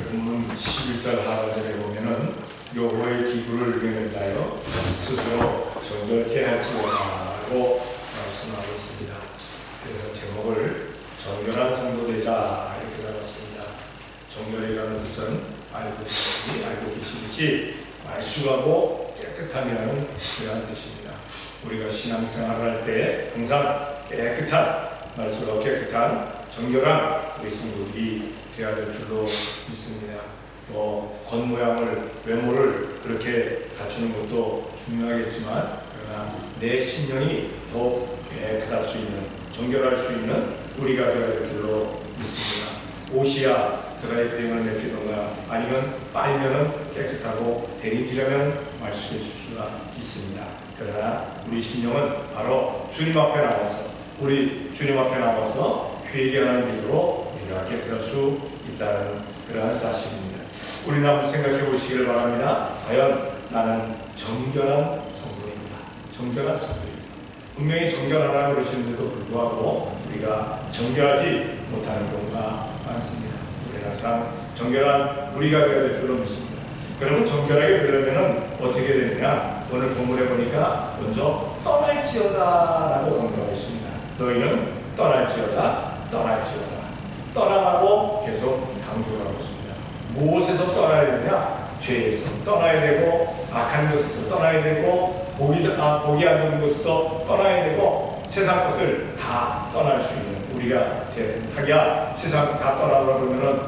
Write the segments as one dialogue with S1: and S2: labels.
S1: 본문 11절 하반절에 보면은 여호와의 기구를 명령하여 스스로 정결케 할지어다라고 말씀하고 있습니다. 그래서 제목을 정결한 성도 되자 이렇게 잡았습니다. 정결이라는 뜻은 알고 계시듯이 말수하고 깨끗함이라는 그러한 뜻입니다. 우리가 신앙생활을 할 때 항상 깨끗한 말수하고 깨끗한 정결한 우리 성도들이 되어야 될 줄로 믿습니다. 겉모양을 외모를 그렇게 갖추는 것도 중요하겠지만 그러나 내 심령이 더 깨끗할 수 있는 정결할 수 있는 우리가 되어야 될 줄로 믿습니다. 옷이야 드라이 크림을 맡기던가 아니면 빨면은 깨끗하고 데림지려면 말쑥해질 수가 있습니다. 그러나 우리 심령은 바로 주님 앞에 나와서 우리 주님 앞에 나와서 회개하는 믿음으로 우리가 깨끗할 수 있다는 그러한 사실입니다. 우리는 한번 생각해 보시기를 바랍니다. 과연 나는 정결한 성도입니다. 정결한 성도입니다. 분명히 정결하라고 그러시는데도 불구하고 우리가 정결하지 못하는 경우가 많습니다. 우리는 항상 정결한 우리가 되어야 될 줄로 믿습니다. 그러면 정결하게 되려면 어떻게 되느냐? 오늘 본문에 보니까 먼저 떠날지어다라고 강조하고 있습니다. 너희는 떠날지어다, 떠날지어다. 떠나라고 계속 강조를 하고 있습니다. 무엇에서 떠나야 되느냐? 죄에서 떠나야 되고, 악한 것에서 떠나야 되고, 복이 안 좋은 것에서 떠나야 되고, 세상 것을 다 떠날 수 있는 우리가 하기야 세상 것 다 떠나라고 그러면은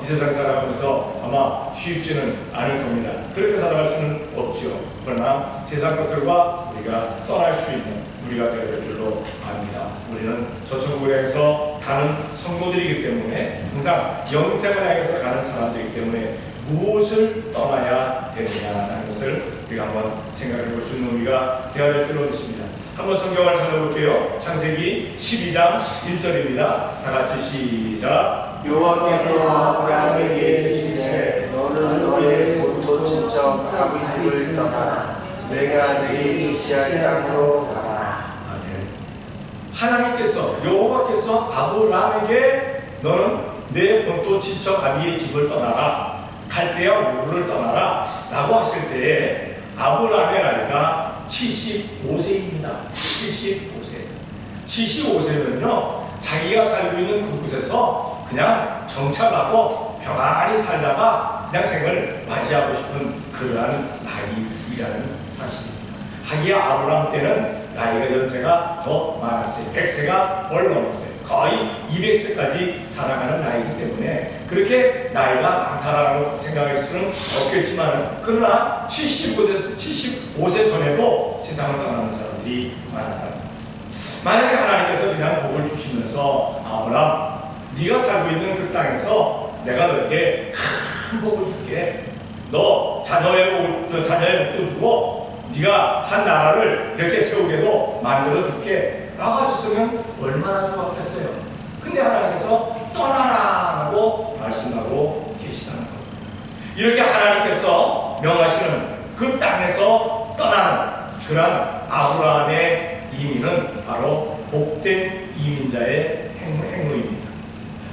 S1: 이 세상 살아가면서 아마 쉽지는 않을 겁니다. 그렇게 살아갈 수는 없지요. 그러나 세상 것들과 우리가 떠날 수 있는 우리가 되어야 될 줄로 압니다. 우리는 저천국에서 가는 성도들이기 때문에 항상 영생을 향해서 가는 사람들이기 때문에 무엇을 떠나야 되느냐는 것을 우리가 한번 생각해 볼 수 있는 우리가 되어야 될 줄로 믿습니다. 한번 성경을 찾아볼게요. 창세기 12장 1절입니다. 다 같이 시작.
S2: 여호와께서 아브라함에게 이르시되 너는 너의 본토 친척 아비 집을 떠나 내가 네게 지시할 땅으로 가라.
S1: 아멘. 하나님께서 여호와께서 아브라함에게 너는 내 본토 친척 아비의 집을 떠나라, 갈대아 우르를 떠나라 라고 하실 때에 아브라함의 나이가 75세입니다. 75세. 75세면요, 자기가 살고 있는 그곳에서 그냥 정착하고 평안히 살다가 그냥 생을 맞이하고 싶은 그러한 나이라는 사실입니다. 하기야 아브라함 때는 나이가 연세가 더 많았어요. 100세가 훨 넘었어요. 거의 200세까지 살아가는 나이기 때문에 그렇게 나이가 많다라고 생각할 수는 없겠지만 그러나 75세 전에도 세상을 떠나는 사람들이 많았다. 만약에 하나님께서 그냥 복을 주시면서 아브라함 네가 살고 있는 그 땅에서 내가 너에게 큰 복을 줄게. 너 자녀의 복도 주고 네가 한 나라를 이렇게 세우게도 만들어 줄게 라고 하셨으면 얼마나 좋았겠어요. 근데 하나님께서 떠나라고 말씀하고 계시다는 겁니다. 이렇게 하나님께서 명하시는 그 땅에서 떠나는 그런 아브라함의 이민은 바로 복된 이민자의 행로입니다.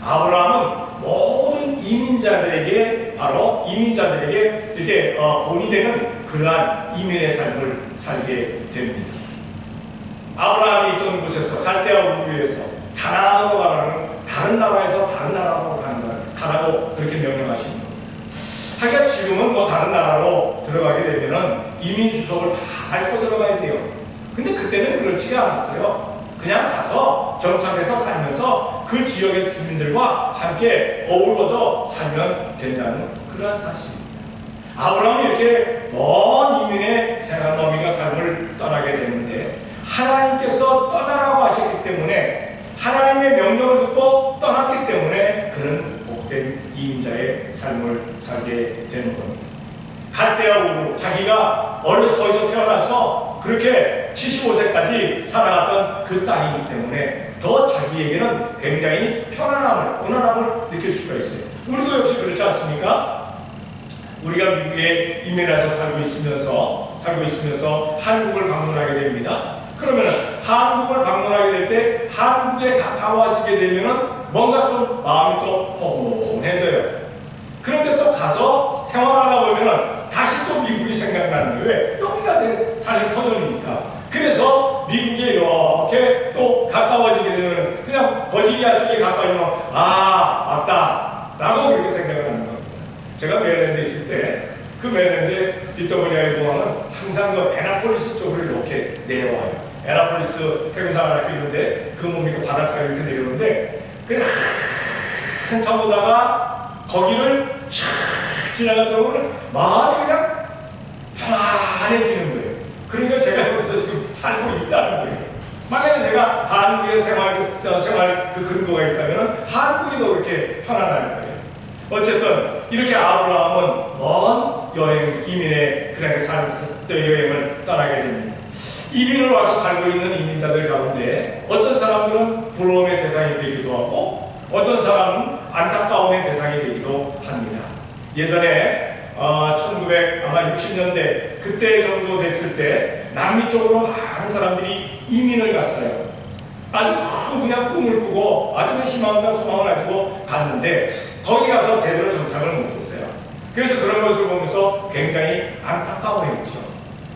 S1: 아브라함은 모든 이민자들에게 바로 이민자들에게 이렇게 본이 되는 그러한 이민의 삶을 살게 됩니다. 아브라함이 있던 곳에서 갈대아 우르에서 가나안으로 가라는 다른 나라에서 다른 나라로 가라고 그렇게 명령하신 겁니다. 하기야 지금은 다른 나라로 들어가게 되면은 이민 수속을 다 밟고 들어가야 돼요. 근데 그때는 그렇지가 않았어요. 그냥 가서 정착해서 살면서 그 지역의 주민들과 함께 어우러져 살면 된다는 그러한 사실입니다. 아브라함이 이렇게 먼 이민의 생활범위가 삶을 떠나게 되는데 하나님께서 떠나라고 하셨기 때문에 하나님의 명령을 듣고 떠났기 때문에 그는 복된 이민자의 삶을 살게 되는 겁니다. 갈대아 우르 자기가 거기서 태어나서 그렇게 75세까지 살아갔던 그 땅이기 때문에 더 자기에게는 굉장히 편안함을 느낄 수가 있어요. 우리도 역시 그렇지 않습니까? 우리가 미국에 이민해서 살고 있으면서 한국을 방문하게 됩니다. 그러면은 한국을 방문하게 될 때 한국에 가까워지게 되면은 뭔가 좀 마음이 또 포근해져요. 그런데 또 가서 생활하다 보면은 다시 또 미국이 생각나는 거예요. 왜? 여기가 내 사실 터전이니까. 그래서 미국에 이렇게 또 가까워지게 되면 그냥 버지니아 쪽에 가까워지면 아 맞다 라고 그렇게 생각을 하는 겁니다. 제가 메릴랜드에 있을 때 그 메릴랜드의 비토리아의 공항은 항상 그 애나폴리스 쪽으로 이렇게 내려와요. 애나폴리스 해군사관학교 있는데 그 뭡니까 바닷가에 이렇게 내려오는데 그 한참 보다가 거기를 촥 지나가다 보면 마음이 그냥 편안해지는 거예요. 그러니까 제가 여기서 지금 살고 있다는 거예요. 만약에 제가 한국에 생활 그 근거가 있다면 한국에도 그렇게 편안할 거예요. 어쨌든 이렇게 아브라함은 먼 여행 이민의 그렇게 살면서 또 여행을 떠나게 됩니다. 이민을 와서 살고 있는 이민자들 가운데 어떤 사람들은 부러움의 대상이 되기도 하고 어떤 사람은 안타까움의 대상이 되기도 합니다. 예전에 1960년대 그때 정도 됐을 때 남미 쪽으로 많은 사람들이 이민을 갔어요. 아주 큰 그냥 꿈을 꾸고 아주 희망과 소망을 가지고 갔는데 거기 가서 제대로 정착을 못했어요. 그래서 그런 것을 보면서 굉장히 안타까워했죠.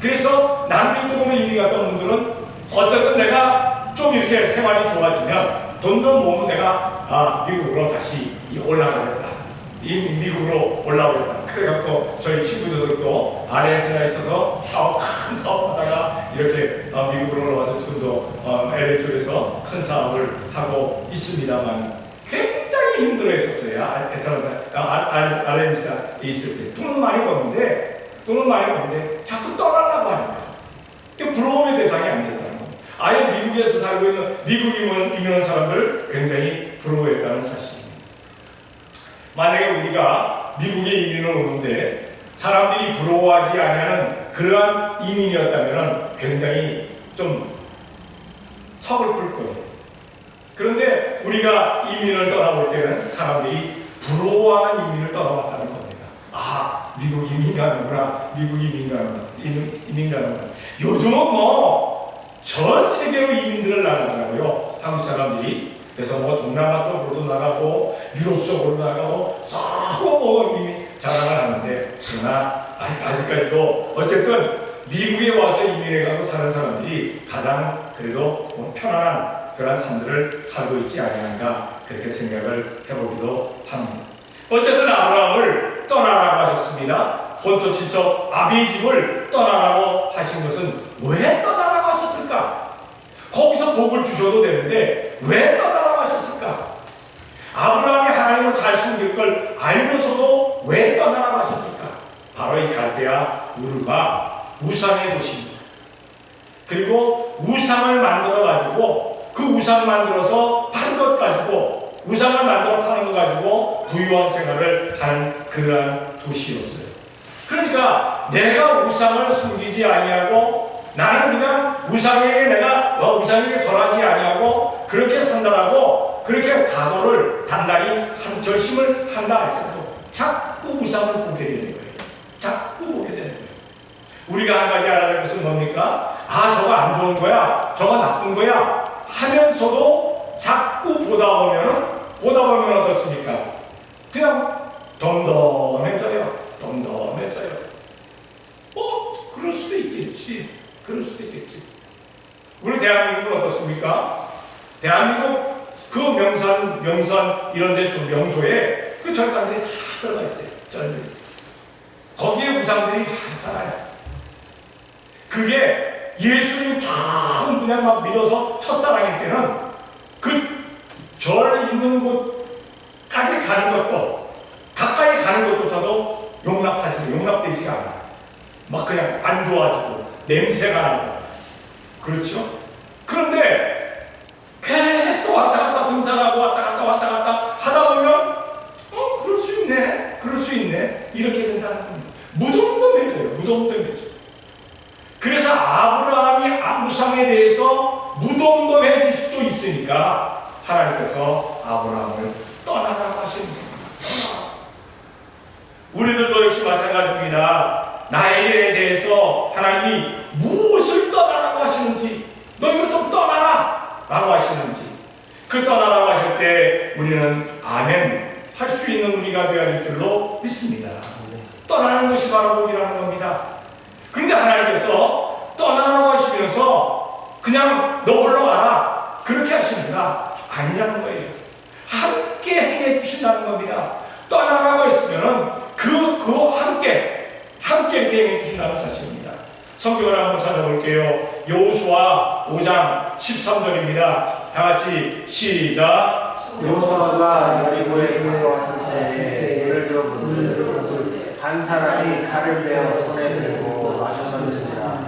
S1: 그래서 남미 쪽으로 이민 갔던 분들은 어쨌든 내가 좀 이렇게 생활이 좋아지면 돈도 모으면 내가 미국으로 다시 올라가겠다. 미국으로 올라오겠다. 그래갖고 저희 친구들도 아르헨티나에 있어서 큰 사업하다가 이렇게 미국으로 올라와서 지금도 LA 쪽에서 큰 사업을 하고 있습니다만 굉장히 힘들어했었어요. 아르헨티나에 있을 때 돈은 많이 버는데 자꾸 떠나려고 하니까 이게 부러움의 대상이 안 됐다는 거예요. 아예 미국에서 살고 있는 미국 이민 온 사람들 굉장히 부러워했다는 사실입니다. 만약에 우리가 미국에 이민을 오는데 사람들이 부러워하지 않는 그러한 이민이었다면 굉장히 좀 서글플 거예요. 그런데 우리가 이민을 떠나올 때는 사람들이 부러워하는 이민을 떠나왔다는 겁니다. 아, 미국 이민 가는구나. 미국 이민 가는구나. 요즘은 뭐 전 세계로 이민들을 나가더라고요. 한국 사람들이. 그래서 뭐 동남아 쪽으로도 나가고 유럽 쪽으로 나가고 서로 뭐 이민 자랑을 하는데 그러나 아직까지도 어쨌든 미국에 와서 이민해 가고 사는 사람들이 가장 그래도 뭐 편안한 그런 삶들을 살고 있지 아니한가 그렇게 생각을 해보기도 합니다. 어쨌든 아브라함을 떠나라고 하셨습니다. 본토 친척 아비의 집을 떠나라고 하신 것은 왜 떠나라고 하셨을까? 거기서 복을 주셔도 되는데 왜 떠나라고 하셨을까? 아브라함이 하나님을 잘 섬길 걸 알면서도 왜 떠나라고 하셨을까? 바로 이 갈대아 우르가 우상의 도시입니다. 그리고 우상을 만들어 가지고 그 우상 만들어서 판 것 가지고 우상을 만들어 파는 것 가지고 부유한 생활을 하는 그러한 도시였어요. 그러니까 내가 우상을 숨기지 아니하고 나는 그냥 우상에게 내가 우상에게 절하지 아니하고 그렇게 산다라고 그렇게 각오를 단단히 한 결심을 한다 할지라도 자꾸 우상을 보게 되는 거예요. 자꾸 보게 되는 거예요. 우리가 한 가지 알아야 될 것은 뭡니까? 저거 안 좋은 거야. 저거 나쁜 거야. 하면서도 자꾸 보다 보면 어떻습니까? 그냥 덤덤해져요. 그럴 수도 있겠지. 우리 대한민국은 어떻습니까? 대한민국 그 명산 이런 데 좀 명소에 그 절간들이 다 들어가 있어요. 절들. 거기에 우상들이 많잖아요. 그게 예수님 참 그냥 막 믿어서 첫사랑일 때는 그 절 있는 곳까지 가는 것도 가까이 가는 것조차도 용납되지가 않아요. 막 그냥 안 좋아지고 냄새가 나고 그렇죠? 그런데 계속 왔다 갔다 등산하고 왔다 갔다 하다 보면 그럴 수 있네 이렇게 된다는 겁니다. 무덤덤해져요. 그래서 아브라함이 우상에 대해서 무덤덤해질 수도 있으니까 하나님께서 아브라함을 떠나라고 하십니다. 우리들도 역시 마찬가지입니다. 나에 대해서 하나님이 무엇을 떠나라고 하시는지 너 이거 좀 떠나라 라고 하시는지 그 떠나라고 하실 때 우리는 아멘 할 수 있는 우리가 되어야 될 줄로 믿습니다. 떠나는 것이 바로 복이라는 겁니다. 그런데 하나님께서 떠나라고 하시면서 그냥 너 홀로 가라 그렇게 하시는가? 아니라는 거예요. 함께 행해 주신다는 겁니다. 떠나라고 했으면은 그 함께 이렇게 행해 주신다는 사실입니다. 성경을 한번 찾아볼게요. 여호수아 5장 13절입니다. 다 같이 시작.
S2: 여호수아가 여리고에 들어왔을 때 예를 들어 본즉 한 사람이 칼을 베어 손에 들고 나서서는지라.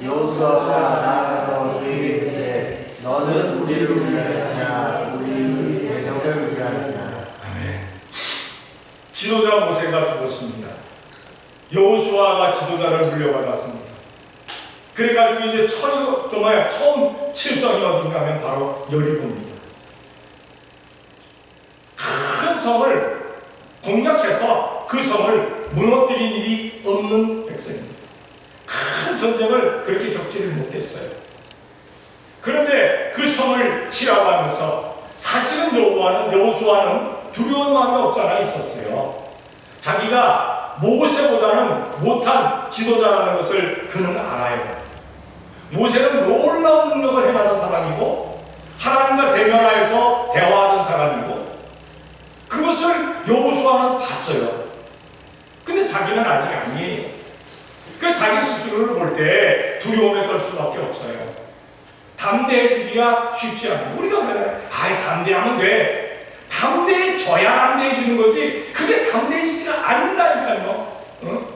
S2: 여호수아가 나아가서 그에게 이르되 너는 우리를 위하였냐 우리 대적을 위하였냐.
S1: 아멘. 지도자 모세가 죽었습니다. 여호수아가 지도자를 물려받았습니다. 그래가지고 이제 정말 처음 칠성이 어딘가 하면 바로 여리고입니다. 큰 성을 공략해서 그 성을 무너뜨린 일이 없는 백성입니다. 큰 전쟁을 그렇게 겪지를 못했어요. 그런데 그 성을 치라고 하면서 사실은 여호수아는 두려운 마음이 없잖아 있었어요. 자기가 모세보다는 못한 지도자라는 것을 그는 알아요. 모세는 놀라운 능력을 행하던 사람이고 하나님과 대면하여서 대화하던 사람이고 그것을 여호수아는 봤어요. 근데 자기는 아직 아니에요. 그 자기 스스로를 볼 때 두려움에 떨 수밖에 없어요. 담대해지기가 쉽지 않아요. 우리가 그러잖아요. 담대하면 돼. 담대해져야 담대해지는 거지. 그게 담대해지지가 않는다니까요. 응?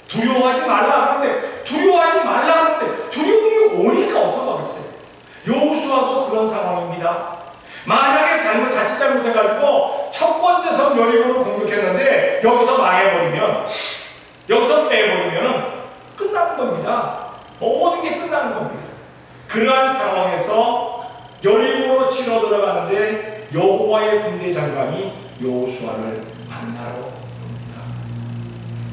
S1: 두려워하지 말라 하는데 두려워하지 말라 하는데 두려움이 오니까 어떡하겠어요. 여호수아도 그런 상황입니다. 만약에 자칫 잘못해가지고 첫 번째 성 여리고를 공격했는데 여기서 망해버리면 여기서 패해버리면 끝나는 겁니다. 모든 게 끝나는 겁니다. 그러한 상황에서 여리고로 치러 들어가는데 여호와의 군대 장관이 여호수아를 만나러 옵니다.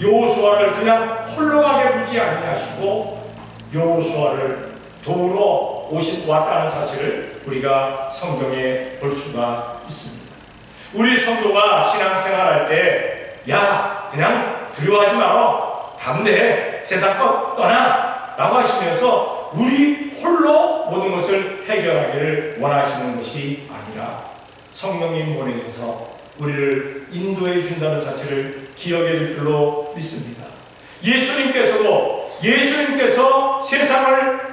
S1: 여호수아를 그냥 홀로 가게 두지 아니하시고 여호수아를 도우러 왔다는 사실을 우리가 성경에 볼 수가 있습니다. 우리 성도가 신앙생활할 때 그냥 두려워하지 마라. 담대해. 세상 것 떠나. 라고 하시면서 우리 홀로 모든 것을 해결하기를 원하시는 것이 아니라 성령님 보내셔서 우리를 인도해 주신다는 사실을 기억해 줄 줄로 믿습니다. 예수님께서 세상을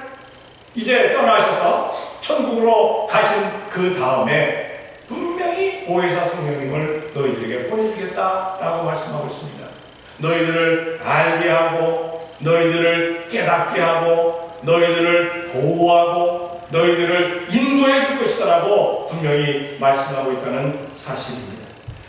S1: 이제 떠나셔서 천국으로 가신 그 다음에 분명히 보혜사 성령님을 너희들에게 보내주겠다라고 말씀하고 있습니다. 너희들을 알게 하고 너희들을 깨닫게 하고 너희들을 보호하고 너희들을 인도해 줄 것이다라고 분명히 말씀하고 있다는 사실입니다.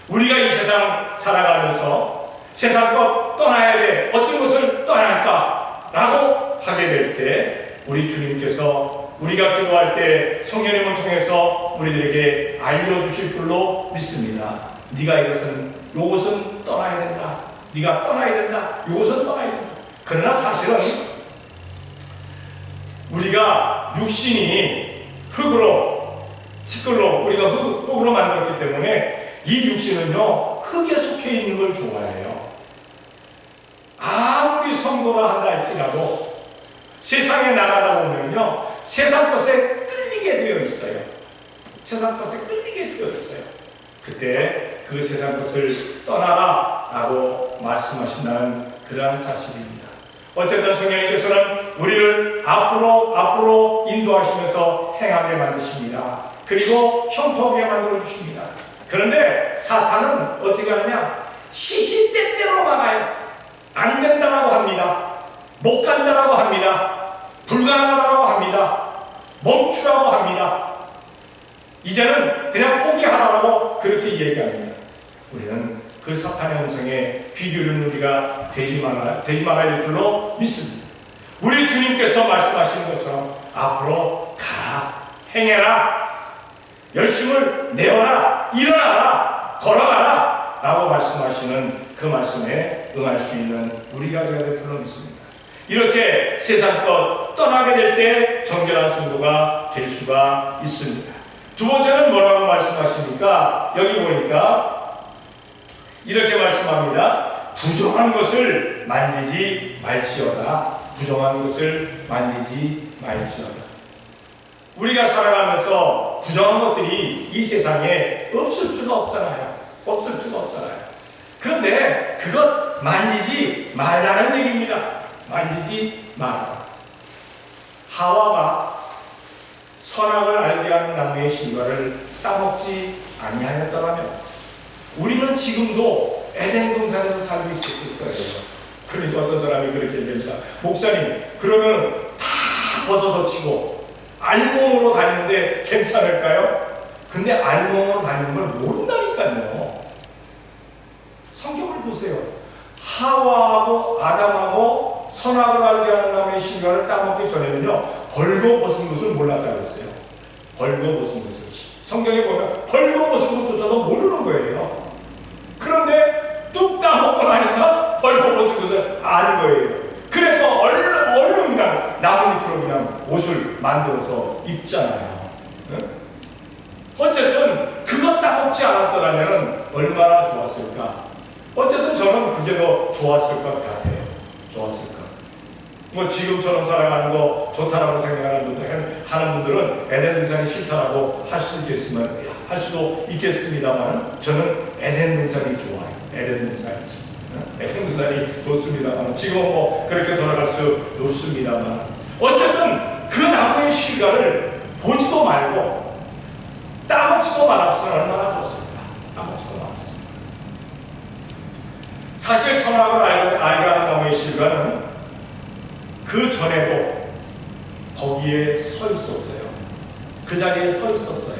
S1: 우리가 이 세상 살아가면서 세상 것 떠나야 돼. 어떤 것을 떠날까? 라고 하게 될 때 우리 주님께서 우리가 기도할 때 성령님을 통해서 우리들에게 알려주실 줄로 믿습니다. 네가 요것은 떠나야 된다. 네가 떠나야 된다. 요것은 떠나야 된다. 그러나 사실은 우리가 육신이 티끌로 우리가 흙으로 만들었기 때문에 이 육신은요 흙에 속해 있는 걸 좋아해요. 아무리 성도라 한다 할지라도 세상에 나가다 보면요 세상 것에 끌리게 되어 있어요. 세상 것에 끌리게 되어 있어요. 그때 그 세상 것을 떠나라 라고 말씀하신다는 그러한 사실입니다. 어쨌든 성령님께서는 우리를 앞으로 인도하시면서 행하게 만드십니다. 그리고 형통하게 만들어 주십니다. 그런데 사탄은 어떻게 하느냐? 시시때때로 막아요. 안 된다라고 합니다. 못 간다라고 합니다. 불가능하다고 합니다. 멈추라고 합니다. 이제는 그냥 포기하라고 그렇게 얘기합니다. 우리는 그 사탄의 음성에 귀 기울이는 우리가 되지 말아야 될 줄로 믿습니다. 우리 주님께서 말씀하시는 것처럼 앞으로 가라, 행해라, 열심을 내어라, 일어나라, 걸어가라 라고 말씀하시는 그 말씀에 응할 수 있는 우리가 되어야 될 줄로 믿습니다. 이렇게 세상 것 떠나게 될 때 정결한 성도가 될 수가 있습니다. 두 번째는 뭐라고 말씀하십니까? 여기 보니까 이렇게 말씀합니다. 부정한 것을 만지지 말지어다. 부정한 것을 만지지 말지어다. 우리가 살아가면서 부정한 것들이 이 세상에 없을 수가 없잖아요. 없을 수가 없잖아요. 그런데 그것 만지지 말라는 얘기입니다. 만지지 말라. 하와가 선악을 알게 하는 나무의 실과를 따먹지 아니하였더라면 우리는 지금도 에덴 동산에서 살고 있었을 거예요. 그러니까 어떤 사람이 그렇게 얘기합니다. 목사님, 그러면 다 벗어서 치고 알몸으로 다니는데 괜찮을까요? 근데 알몸으로 다니는 걸 모른다니까요. 성경을 보세요. 하와하고 아담하고 선악을 알게 하는 나무의 실과를 따먹기 전에는요, 벌거벗은 것을 몰랐다고 했어요. 벌거벗은 것을. 성경에 보면 벌거벗은 것조차도 모르는 거예요. 그런데 뚝 따먹고 나니까 벌거벗은 것을 아는 거예요. 그래서 얼른 그냥 나뭇잎으로 그냥 옷을 만들어서 입잖아요. 응? 어쨌든 그것 따먹지 않았더라면 얼마나 좋았을까. 어쨌든 저는 그게 더 좋았을 것 같아요. 좋았을 것. 뭐 지금처럼 살아가는 거 좋다라고 생각하는 분들, 하는 분들은 에덴 동산이 싫다라고 할 수도 있겠습니다만 저는 에덴 동산이 좋아요. 에덴 동산이. 에덴 동산이 좋습니다만 지금은 뭐 그렇게 돌아갈 수 없습니다만 어쨌든 그 나무의 실과를 보지도 말고 따먹지도 말았으면 얼마나 좋았을까. 따먹지도 말았습니다. 사실 선악을 알게 하는 나무의 실과는 그 전에도 거기에 서 있었어요. 그 자리에 서 있었어요.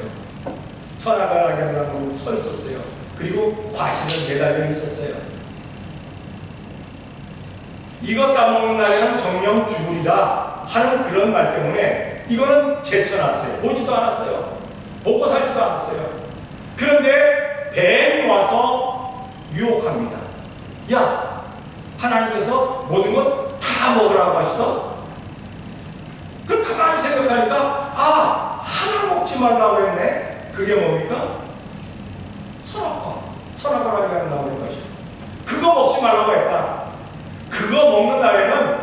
S1: 선악을 알게 하는 나무에 서 있었어요. 그리고 과실은 매달려 있었어요. 이것 따먹는 날에는 정령 죽으리라 하는 그런 말 때문에 이거는 제쳐놨어요. 보지도 않았어요. 보고 살지도 않았어요. 그런데 뱀이 와서 유혹합니다. 야, 하나님께서 모든 것 다 먹으라고 하시던? 그걸 가만히 생각하니까 하나 먹지 말라고 했네. 그게 뭡니까? 선악을 알게 하는 나무인 것이요. 그거 먹지 말라고 했다. 그거 먹는 날에는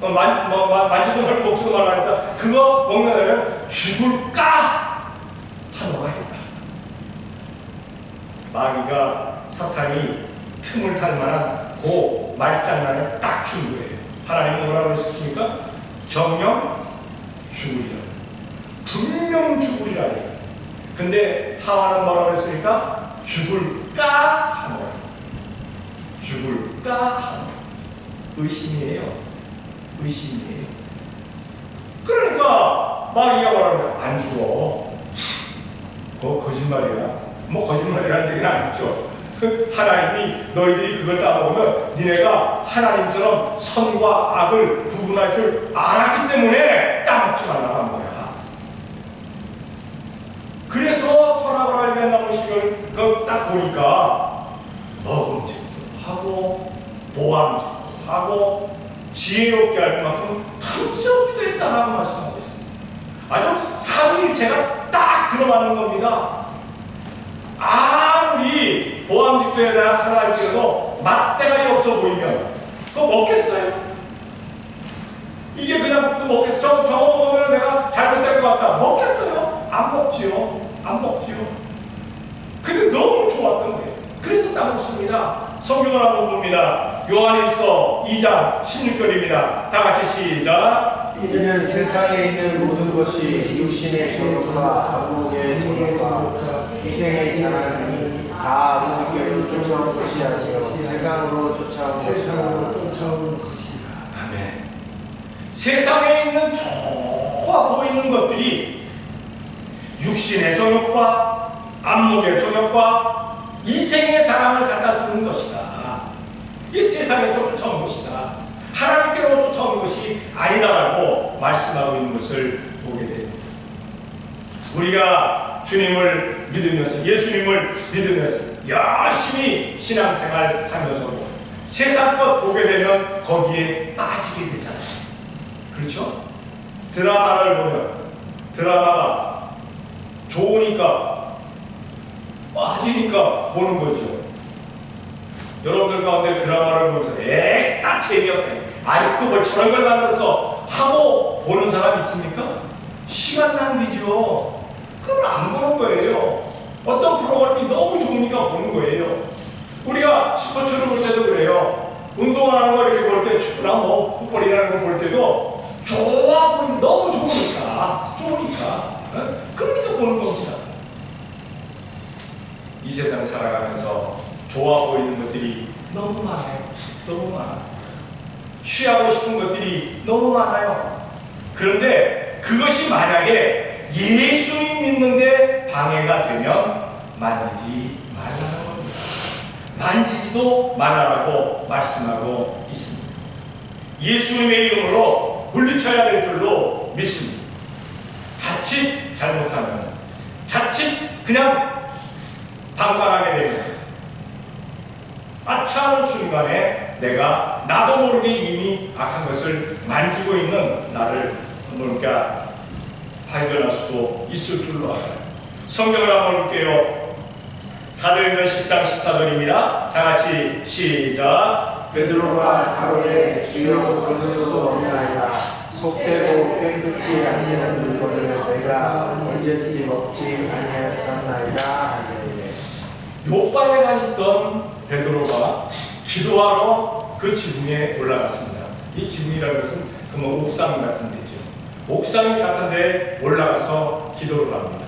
S1: 만지도 말고 먹지도 말라고 했다. 그거 먹는 날에는 죽을까 하노가 했다. 마귀가 사탄이 틈을 탈 만한 그 말장난을 딱 준 거예요. 하나님은 뭐라고 했습니까? 정령 죽으리라. 분명 죽으리라. 근데 하와는 뭐라고 했으니까? 죽을까 하노. 죽을까 하노. 의심이에요. 의심이에요. 그러니까 마귀가 뭐라고 안 죽어. 그거 거짓말이야. 뭐 거짓말이라는 얘기는 아니죠. 하나님이 너희들이 그걸 따먹으면 니네가 하나님처럼 선과 악을 구분할 줄 알았기 때문에 따먹지 말라고 한 거야. 그래서 선악을 알게 한다는 식을 딱 보니까 먹음직도 하고 보암직도 하고 지혜롭게 할 만큼 탐스럽기도 했다라고 말씀하고 있습니다. 아주 삼위일체가 딱 들어가는 겁니다. 아무리 보암직도에 대한 하나 할지라도 맛대가리 없어 보이면 그거 먹겠어요? 이게 그냥 그거 먹겠어? 저거 먹으면 내가 잘못될 것 같다. 먹겠어요? 안 먹지요. 안 먹지요. 근데 너무 좋았던 거예요. 그래서 따먹습니다. 성경을 한번 봅니다. 요한일서 2장 16절입니다. 다 같이 시작.
S2: 이는 세상에 있는 모든 것이 육신의 정욕과 안목의 정욕과 이생의 자랑이 다 아버지께로 쫓아온 것이 아니요 세상으로 쫓아온 것이라.
S1: 아멘. 세상에 있는 좋아 보이는 것들이 육신의 정욕과 안목의 정욕과 이생의 자랑을 갖다 주는 것이다. 이 세상에서 쫓아온 것이다. 하나님께로 쫓아온 것이 아니다라고 말씀하고 있는 것을 보게 됩니다. 우리가 주님을 믿으면서 예수님을 믿으면서 열심히 신앙생활 하면서도 세상 것 보게 되면 거기에 빠지게 되잖아요. 그렇죠? 드라마를 보면 드라마가 좋으니까 빠지니까 보는 거죠. 여러분들 가운데 드라마를 보면서 딱 재미없네. 아니 뭐 저런 걸 만들어서 하고 보는 사람 있습니까? 시간 낭비죠. 그럼 안 보는 거예요. 어떤 프로그램이 너무 좋으니까 보는 거예요. 우리가 스포츠를 볼 때도 그래요. 운동하는 거 이렇게 볼 때 축구나 뭐 풋볼이라는 거 볼 때도 좋아 보이 너무 좋으니까 그러니까 보는 겁니다. 이 세상 살아가면서 좋아 보이는 것들이 너무 많아요. 너무 많아요. 취하고 싶은 것들이 너무 많아요. 그런데 그것이 만약에 예수님 믿는데 방해가 되면 만지지 말라는 겁니다. 만지지도 말라라고 말씀하고 있습니다. 예수님의 이름으로 물리쳐야 될 줄로 믿습니다. 자칫 잘못하면, 자칫 그냥 방관하게 되면 아차 하는 순간에 내가 나도 모르게 이미 악한 것을 만지고 있는 나를 뭔가 발견할 수도 있을 줄로 알아요. 성경을 한번 볼게요. 사도행전 10장 14절입니다. 다같이 시작.
S2: 베드로가 가로되 주여 그럴 수 없나이다. 속되고 깨끗이 아니한 물건을 내가 언제든지 먹지 아니하였나이다.
S1: 요바에 가 있던 베드로가 기도하러 그 지붕에 올라갔습니다. 이 지붕이라는 것은 그뭐 옥상 같은 데죠. 옥상 같은 데 올라가서 기도를 합니다.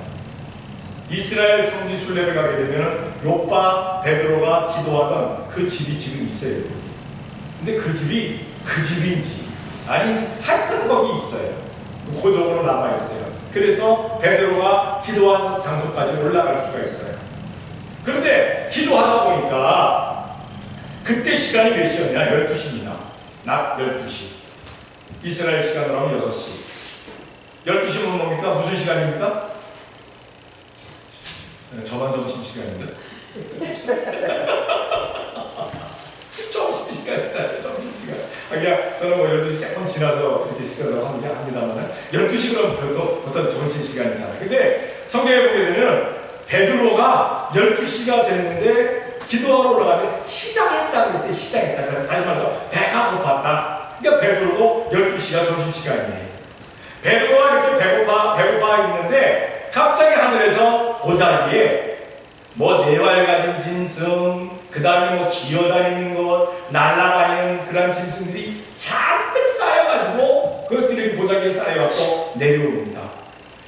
S1: 이스라엘 성지 순례를 가게 되면 요바 베드로가 기도하던 그 집이 지금 있어요. 근데 그 집이 그 집인지 아닌지 하여튼 거기 있어요. 고정으로 남아 있어요. 그래서 베드로가 기도하는 장소까지 올라갈 수가 있어요. 그런데 기도하다 보니까 그때 시간이 몇 시였냐? 12시입니다. 낮 12시. 이스라엘 시간으로 하면 6시. 12시면 뭡니까? 무슨 시간입니까? 저만 점심시간인데? 점심시간이다. 점심시간. 그냥 저는 뭐 12시 조금 지나서 이렇게 시간을 합니다만 12시 그럼 그래도 보통 점심시간이잖아요. 근데 성경에 보게 되면 베드로가 12시가 됐는데 기도하러 올라가는데 시장했다 그랬어요. 시장했다. 다시 말해서 배가 고팠다. 그러니까 베드로도 12시가 점심시간이에요. 베드로가 이렇게 배고파 있는데 갑자기 하늘에서 보자기에 뭐 네발 가진 짐승, 그 다음에 뭐 기어다니는 것, 날아다니는 그런 짐승들이 잔뜩 쌓여가지고 그것들이 보자기에 쌓여서 내려옵니다.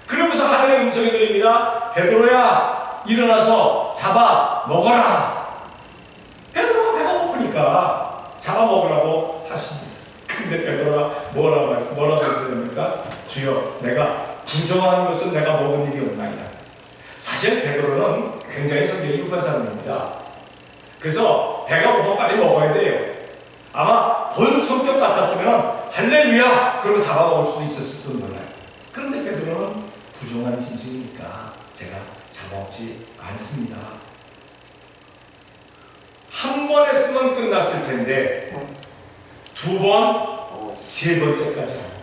S1: 그러면서 하늘의 음성이 들립니다. 베드로야, 일어나서 잡아 먹어라. 베드로가 배가 고프니까 잡아 먹으라고 하십니다. 근데 베드로가 뭐라고 했습니까? 주여, 내가 부정하는 것은 내가 먹은 일이 없나이다. 사실 베드로는 굉장히 성격이 급한 사람입니다. 그래서 배가 고파 빨리 먹어야 돼요. 아마 본 성격 같았으면 할렐루야! 그러고 잡아먹을 수도 있었을지도 몰라요. 그런데 베드로는 부정한 짐승이니까 제가 잡아먹지 않습니다. 한 번 했으면 끝났을 텐데 두 번, 세 번째까지 합니다.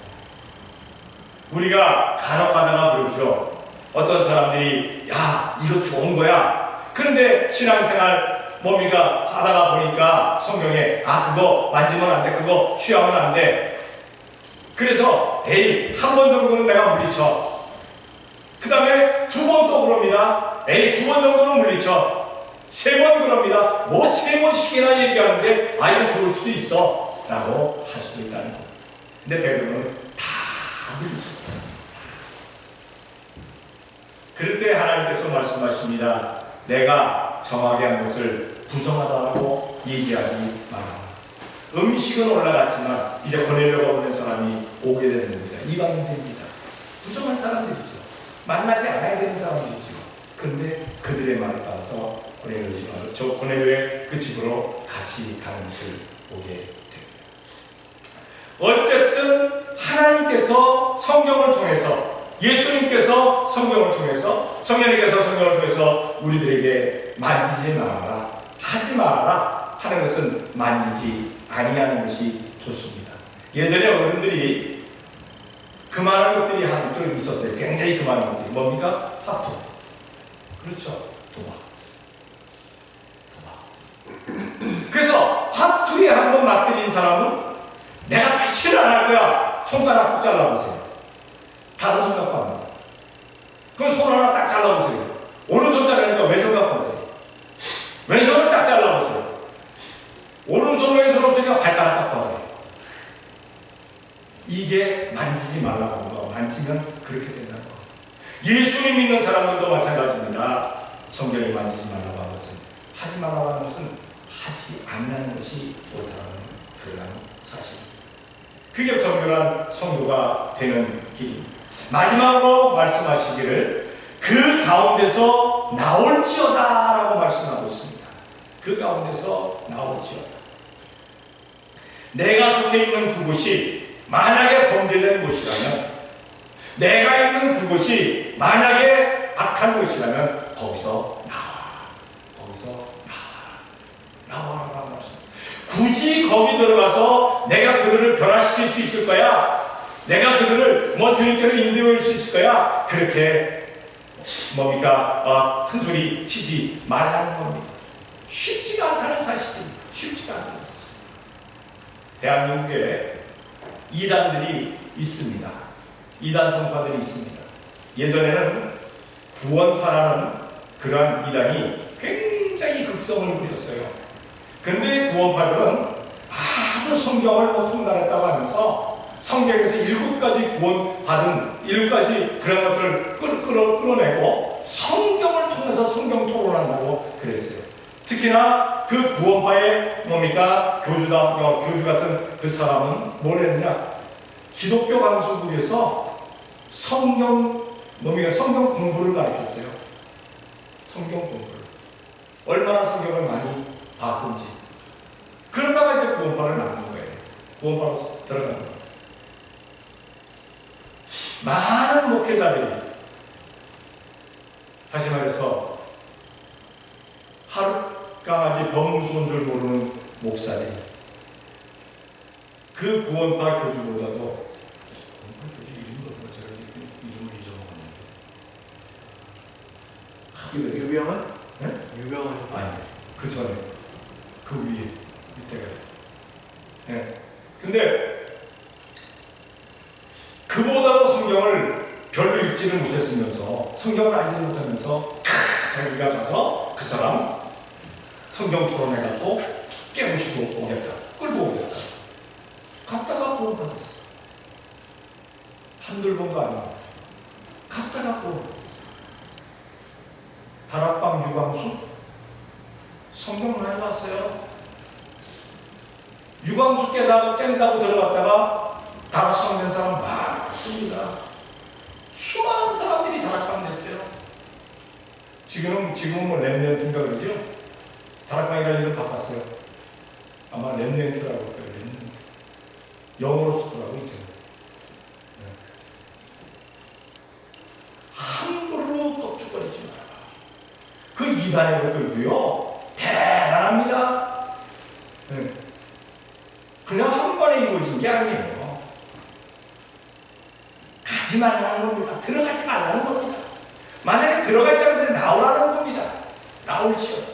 S1: 우리가 간혹 가다가 그러죠. 어떤 사람들이 야 이거 좋은 거야. 그런데 신앙생활 뭡니까 하다가 보니까 성경에 그거 만지면 안 돼. 그거 취하면 안 돼. 그래서 에이 한 번 정도는 내가 물리쳐. 그 다음에 두 번 또 그럽니다. 에이 두 번 정도는 물리쳐. 세 번 그럽니다. 뭐 세 번씩이나 얘기하는데 이거 좋을 수도 있어 라고 할 수도 있다는 거. 근데 베드로는 다 물리쳤어요. 그럴 때 하나님께서 말씀하십니다. 내가 정하게 한 것을 부정하다라고 얘기하지 마라. 음식은 올라갔지만 이제 고넬료가 보낸 사람이 오게 되는 겁니다. 이방인들입니다. 부정한 사람들이죠. 만나지 않아야 되는 사람들이죠. 그런데 그들의 말에 따라서 고넬료의 그 집으로 같이 가는 것을 보게 됩니다. 어쨌든 하나님께서 성경을 통해서 예수님께서 성경을 통해서 성령님께서 성경을 통해서 우리들에게 만지지 말아라 하지 말아라 하는 것은 만지지 아니하는 것이 좋습니다. 예전에 어른들이 그만한 것들이 한쪽 있었어요. 굉장히 그만한 것들이 뭡니까? 합토. 그렇죠. 도박. 그래서 하루에 한 번 맞들인 사람은 내가 다시는 안 할 거야. 손가락 쭉 잘라보세요. 다른 손 갖고 합니다. 그럼 손 하나 딱 잘라보세요. 오른손 자르니까 왼손 갖고 하세요. 왼손을 딱 잘라보세요. 오른손 왼손 없으니까 발가락 갖고 하세요. 이게 만지지 말라고 하는 거. 만지면 그렇게 된다는 거. 예수님 믿는 사람들도 마찬가지입니다. 성경이 만지지 말라고 하는 것은, 하지 말라고 하는 것은 하지 않는 것이 옳다는 그러한 사실. 그게 정결한 성도가 되는 길입니다. 마지막으로 말씀하시기를 그 가운데서 나올지어다 라고 말씀하고 있습니다. 그 가운데서 나올지어다. 내가 속해 있는 그곳이 만약에 범죄된 곳이라면, 내가 있는 그곳이 만약에 악한 곳이라면 거기서 나와라. 거기서 나와라 말씀. 굳이 거기 들어가서 내가 그들을 변화시킬 수 있을 거야, 내가 그들을 주님께로 인도할 수 있을 거야, 그렇게 큰 소리 치지 말라는 겁니다. 쉽지가 않다는 사실입니다. 쉽지가 않다는 사실. 대한민국에 이단들이 있습니다. 이단 종파들이 있습니다. 예전에는 구원파라는 그러한 이단이 굉장히 극성을 부렸어요. 근데 구원파들은 아주 성경을 통달했다고 하면서 성경에서 7가지 구원받은 7가지 그런 것들을 끌어내고 성경을 통해서 성경 토론한다고 그랬어요. 특히나 그 구원파의 교주 같은 그 사람은 뭘 했느냐? 기독교 방송국에서 성경 공부를 가르쳤어요. 성경 공부를. 얼마나 성경을 많이 봤든지. 그러다가 이제 구원파를 만든 거예요. 구원파로 들어간 거예요. 많은 목회자들이, 다시 말해서 하룻강아지 범무소인 줄 모르는 목사들이 그 구원파 교주보다도, 교주 이름도 제가 지금 이름을 잊어먹었는데,
S2: 유병은?
S1: 네?
S2: 유병은?
S1: 아니, 그 전에 그 위에 밑에가. 네. 근데 그보다도 성경을 별로 읽지를 못했으면서, 성경을 알지를 못하면서 자기가 가서 그 사람 성경 토론해갖고 깨우시고 오겠다, 끌고 오겠다. 갔다가 구원받았어. 한둘 본 거 아닙니다. 갔다가 구원받았어. 다락방 유광수? 성경 많이 봤어요. 유광수 깬다고 들어갔다가 다락방 된 사람 많습니다. 수많은 사람들이 다락방 냈어요. 지금은 뭐 랩렌트인가 그러죠? 다락방이라는 이름 바꿨어요. 아마 랩렌트라고 할 거예요. 랩렌트. 영어로 쓰더라고요, 이제. 네. 함부로 껍죽거리지 마라. 그 이단의 것들도요, 대단합니다. 네. 그냥 한 번에 이루어진 게 아니에요. 가지 말라는 겁니다. 들어가지 말라는 겁니다. 만약에 들어가 있다면 나오라는 겁니다. 나올지요.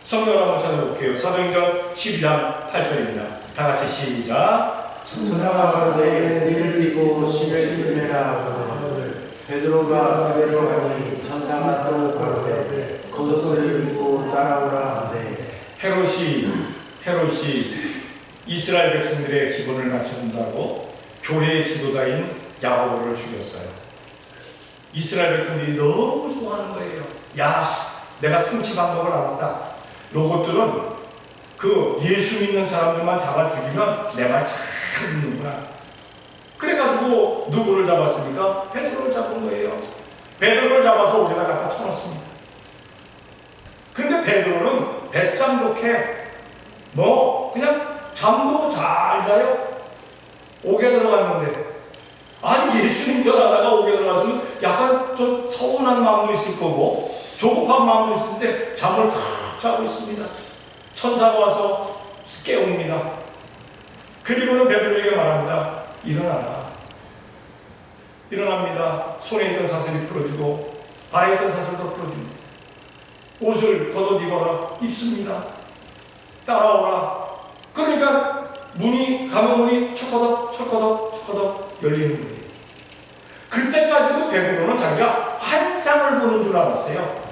S1: 성경을 한번 찾아볼게요. 사도행전 12장 8절입니다. 다 같이 시작.
S2: 천사가 가로되 니를 띠고 심을 들매라. 베드로가 그대로 하니 천사가 또 가로되 겉옷을 입고 따라오라 하되.
S1: 헤롯이 이스라엘 백성들의 기분을 맞춰준다고 교회의 지도자인 야고보를 죽였어요. 이스라엘 백성들이 너무 좋아하는 거예요. 야, 내가 통치 방법을 알았다. 요것들은 그 예수 믿는 사람들만 잡아 죽이면 내 말 잘 듣는구나. 그래가지고 누구를 잡았습니까? 베드로를 잡은 거예요. 베드로를 잡아서 오게다 갖다 쳐놨습니다. 근데 베드로는 배짱 좋게 그냥 잠도 잘 자요. 옥에 들어갔는데, 아니 예수님 전하다가 옥에 들어갔으면 약간 좀 서운한 마음도 있을 거고 조급한 마음도 있을 때 잠을 탁 자고 있습니다. 천사가 와서 깨웁니다. 그리고는 베드로에게 말합니다. 일어나라. 일어납니다. 손에 있던 사슬이 풀어주고 발에 있던 사슬도 풀어줍니다. 옷을 걷어 입어라. 입습니다. 따라오라. 그러니까 감옥 문이 척커덕 열리는 거예요. 그때까지도 베드로는 자기가 환상을 보는 줄 알았어요.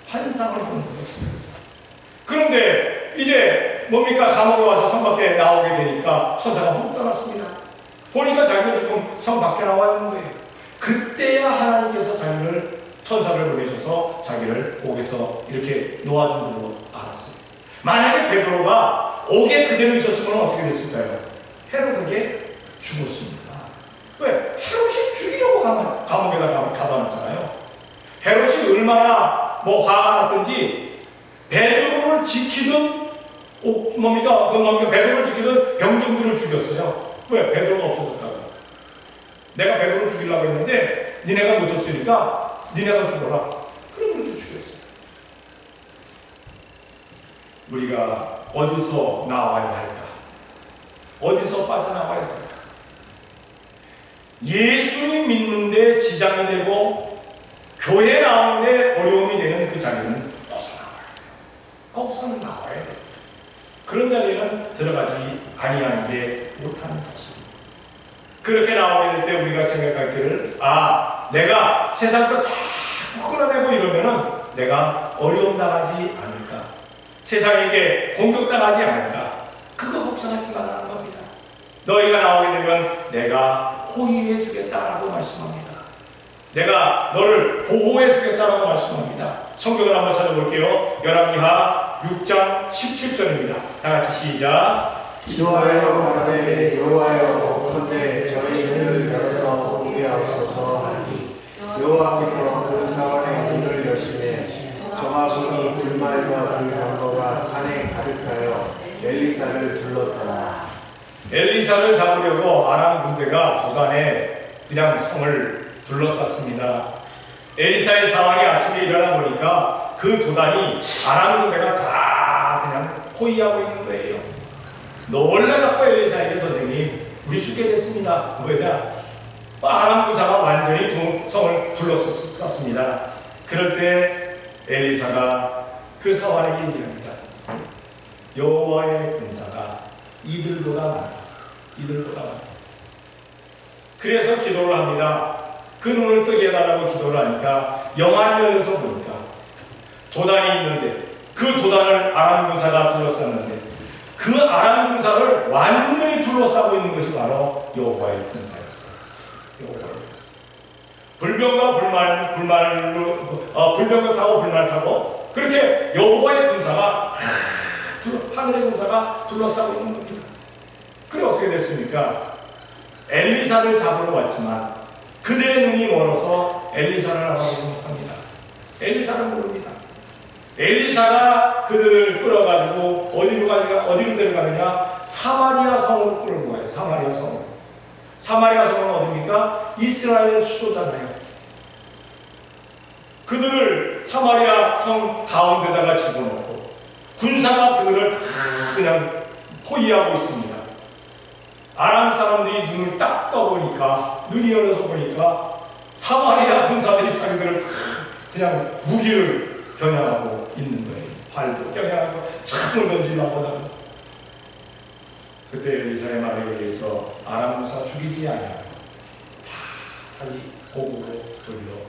S1: 환상을 보는 거죠. 그런데 이제 뭡니까? 감옥에 와서 성 밖에 나오게 되니까 천사가 훅 떠났습니다. 보니까 자기가 지금 성 밖에 나와 있는 거예요. 그때야 하나님께서 천사를 보내셔서 자기를 옥에서 이렇게 놓아준 줄로 알았어요. 만약에 베드로가 옥에 그대로 있었으면 어떻게 됐을까요? 헤롯에게 죽었습니다. 왜? 헤롯이 죽이려고 감옥에다 가둬놨잖아요. 헤롯이 얼마나 화가 났든지 베드로를 지키던 베드로를 지키던 병정들을 죽였어요. 왜? 베드로가 없어졌다고. 내가 베드로를 죽이려고 했는데 니네가 놓쳤으니까 니네가 죽어라. 그럼 그렇게 죽였어요. 우리가 어디서 나와야 할까? 어디서 빠져나와야 할까? 예수님 믿는데 지장이 되고 교회 나오는데 어려움이 되는 그 자리는 벗어나와야 돼요. 거기서는 나와야 돼요. 그런 자리에는 들어가지 아니하는 게 못하는 사실입니다. 그렇게 나오게 될 때 우리가 생각하기를 내가 세상 것 자꾸 끌어내고 이러면은 내가 어려움 당하지 않을까? 세상에게 공격당하지 않을까? 그거 걱정하지 말라는 겁니다. 너희가 나오게 되면 내가 호위해 주겠다라고 말씀합니다. 내가 너를 보호해 주겠다라고 말씀합니다. 성경을 한번 찾아볼게요. 열왕기하 6장 17절입니다. 다 같이 시작.
S2: 기도하여 가되 여호와여 원컨대 저희를 열어서 오게 하소서 하니 여호와께서 그 사원의 문을 여시매 정화군이 불말과 불병거가 산에 가득하여 엘리사를 둘렀더라.
S1: 엘리사를 잡으려고 아람 군대가 도단에 그냥 성을 둘러쌌습니다. 엘리사의 상황이 아침에 일어나 보니까 그 도단이 아람 군대가 다 그냥 포위하고 있는 거예요. 놀라갖고 엘리사에게 선생님 우리 죽게 됐습니다. 왜냐? 아람 군사가 완전히 성을 둘러쌌습니다. 그럴 때 엘리사가 그 사환에게 얘기합니다. 여호와의 군사가 이들보다 많다. 그래서 기도를 합니다. 그 눈을 뜨게 해달라고 기도를 하니까 영안이 열려서 보니까 도단이 있는데 그 도단을 아람 군사가 둘러쌌는데 그 아람 군사를 완전히 둘러싸고 있는 것이 바로 여호와의 군사였어요. 불병과 불병거 타고 불말 타고 그렇게 여호와의 군사가 하늘의 군사가 둘러싸고 있는 겁니다. 그래 어떻게 됐습니까? 엘리사를 잡으러 왔지만 그들의 눈이 멀어서 엘리사를 알아보지 못합니다. 엘리사를 모릅니다. 엘리사가 그들을 끌어가지고 어디로 데려가느냐? 사마리아 성으로 끌고 가요. 사마리아 성은 어디입니까? 이스라엘의 수도잖아요. 그들을 사마리아 성 가운데다가 집어넣고 군사가 그들을 그냥 포위하고 있습니다. 아람 사람들이 눈을 딱 떠보니까 눈이 열려서 보니까 사마리아 군사들이 자기들을 그냥 무기를 겨냥하고 있는 거예요. 활도 겨냥하고 창을 던지려고 하다가 그때 엘리사의 말에 의해서 아람 군사 죽이지 아니하고 다 자기 고국으로 돌려보냅니다.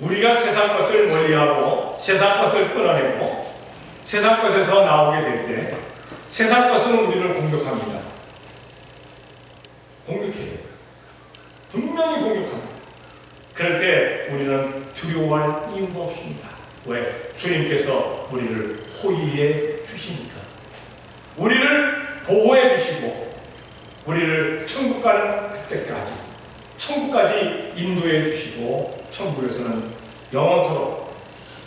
S1: 우리가 세상 것을 멀리하고 세상 것을 끊어내고 세상 것에서 나오게 될 때 세상 것은 우리를 공격합니다. 공격해요. 분명히 공격합니다. 그럴 때 우리는 두려워할 이유가 없습니다. 왜? 주님께서 우리를 호위해 주시니까. 우리를 보호해 주시고 우리를 천국 가는 그때까지 천국까지 인도해 주시고 천국에서는 영원토록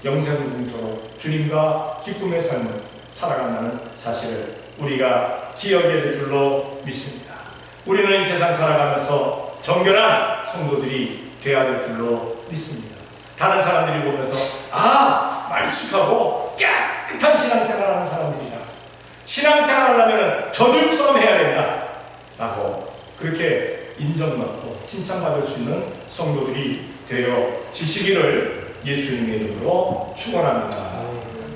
S1: 영생무궁토록 주님과 기쁨의 삶을 살아간다는 사실을 우리가 기억해야 될 줄로 믿습니다. 우리는 이 세상 살아가면서 정결한 성도들이 되어야 될 줄로 믿습니다. 다른 사람들이 보면서 말쑥하고 깨끗한 신앙생활하는 사람들이다. 신앙생활하려면 저들처럼 해야 된다 라고 그렇게 인정받고 칭찬받을 수 있는 성도들이 되어 지시기를 예수님의 이름으로 축원합니다.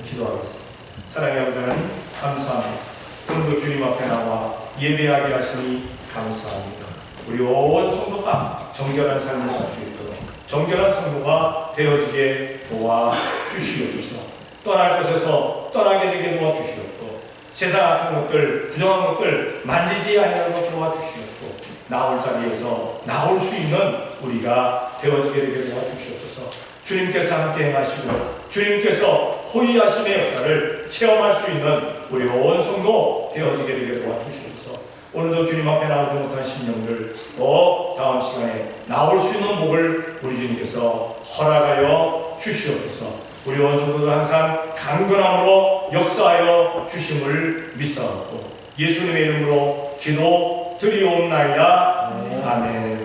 S1: 기도하겠습니다. 사랑의 아버지 하나님 감사합니다. 오늘도 주님 앞에 나와 예배하게 하시니 감사합니다. 우리 온 성도가 정결한 삶을 살 수 있도록 정결한 성도가 되어지게 도와주시옵소서. 떠날 곳에서 떠나게 되게 도와주시옵고 세상 악한 것들 부정한 것들 만지지 아니하고 도와주시옵고 나올 자리에서 나올 수 있는 우리가 되어지게 되게 도와주시옵소서. 주님께서 함께 행하시고 주님께서 호위하심의 역사를 체험할 수 있는 우리 온 성도 되어지게 되게 도와주시옵소서. 오늘도 주님 앞에 나오지 못한 심령들 다음 시간에 나올 수 있는 복을 우리 주님께서 허락하여 주시옵소서. 우리 온 성도들 항상 강건함으로 역사하여 주심을 믿사옵고 예수님의 이름으로 기도 드리옵나이다. 아멘.